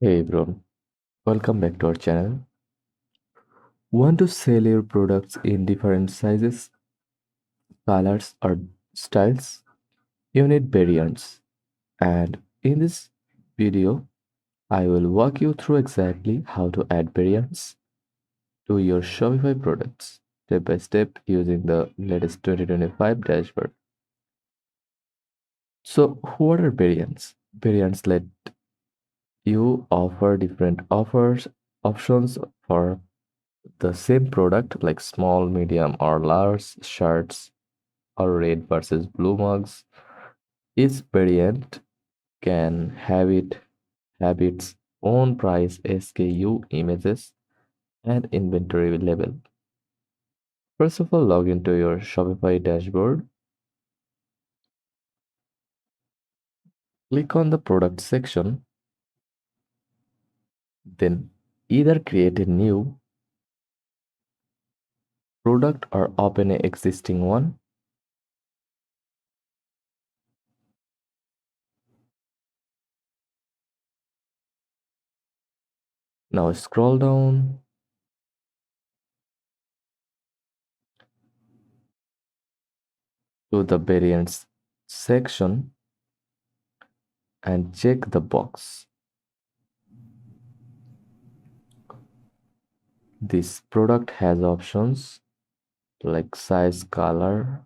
Hey everyone, welcome back to our channel. Want to sell your products in different sizes, colors, or styles? You need variants. And in this video, I will walk you through exactly how to add variants to your Shopify products step by step using the latest 2025 dashboard. So, what are variants? Variants let you offer different offers options for the same product like small, medium, or large shirts or red versus blue mugs. Each variant can have its own price, SKU, images, and inventory label. First of all, log into your Shopify dashboard. Click on the product section, then either create a new product or open an existing one. Now scroll down to the variants section and check the box. This product has options like size, color.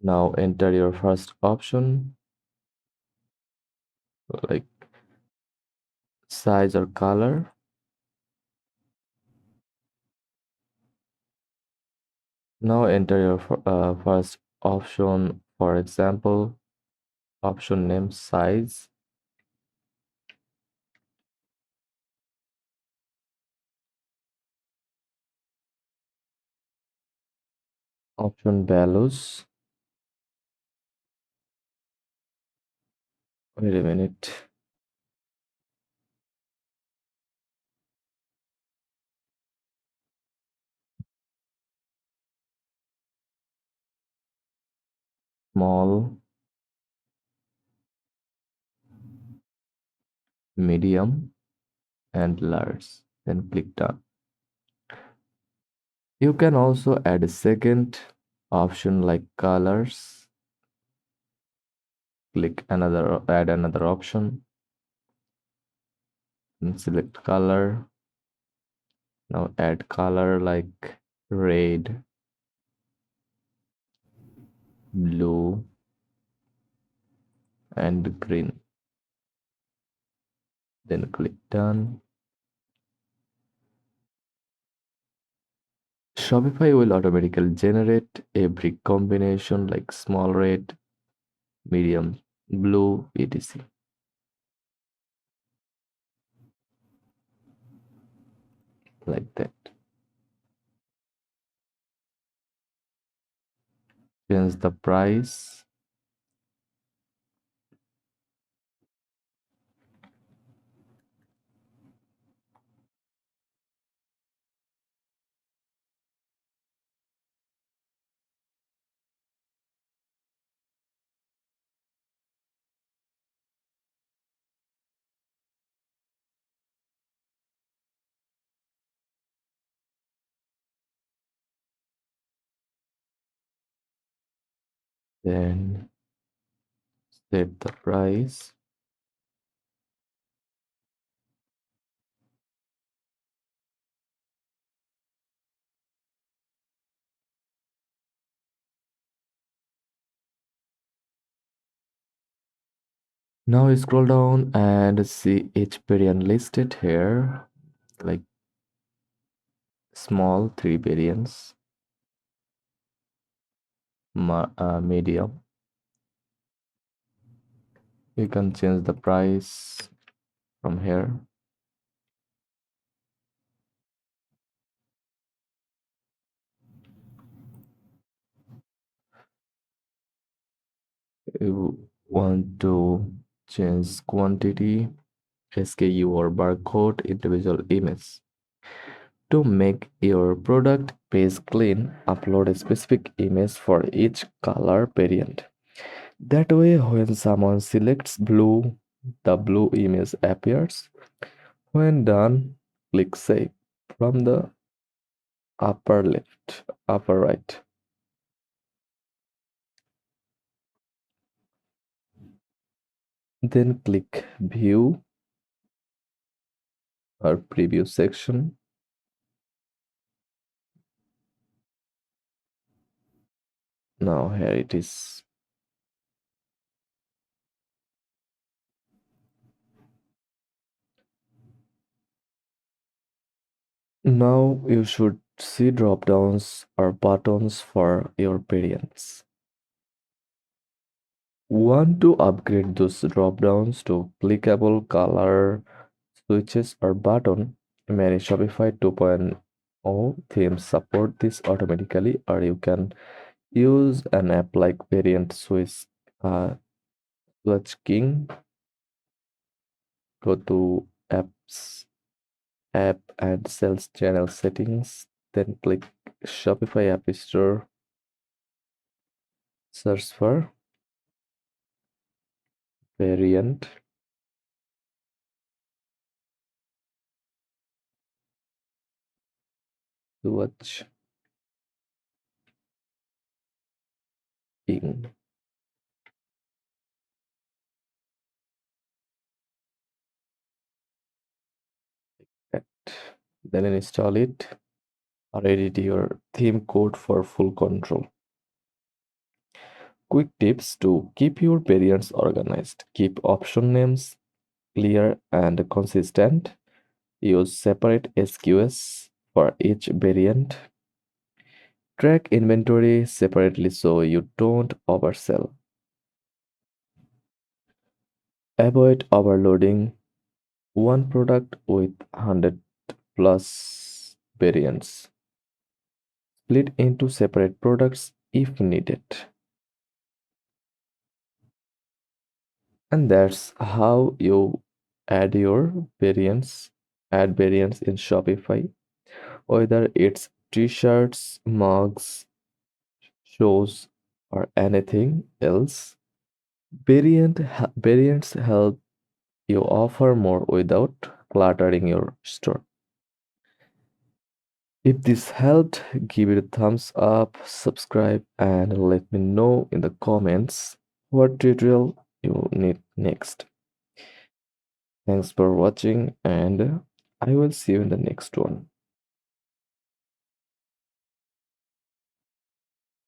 Now enter your first option like size or color. Now enter your first option, for example, option name size, option values. Wait a minute. Small, medium, and large. Then click done. You can also add a second option like colors. Add another option and select color. Now add color like red, blue, and green. Then click done. Shopify will automatically generate every combination like small red, medium blue, etc. Like that. Change the price. Then set the price. Now scroll down and see each variant listed here, like small 3 variants, medium. You can change the price from here. You want to change quantity, SKU or barcode, individual image. To make your product page clean, upload a specific image for each color variant. That way, when someone selects blue, the blue image appears. When done, click Save from the upper left, upper right. Then click View or Preview section. Now here it is. Now you should see drop downs or buttons for your variants. Want to upgrade those drop downs to clickable color switches or button? Many Shopify 2.0 themes support this automatically, or you can use an app like Variant Switch King. Go to app and sales channel settings, then click Shopify App Store, search for Variant Switch King. Then install it or edit your theme code for full control. Quick tips to keep your variants organized. Keep option names clear and consistent. Use separate SQS for each variant. Track inventory separately so you don't oversell. Avoid overloading one product with 100 plus variants. Split into separate products if needed. And that's how you add your variants, add variants in Shopify, whether it's t-shirts, mugs, shows, or anything else. Variants help you offer more without cluttering your store. If this helped, give it a thumbs up, subscribe, and let me know in the comments what tutorial you need next. Thanks for watching, and I will see you in the next one.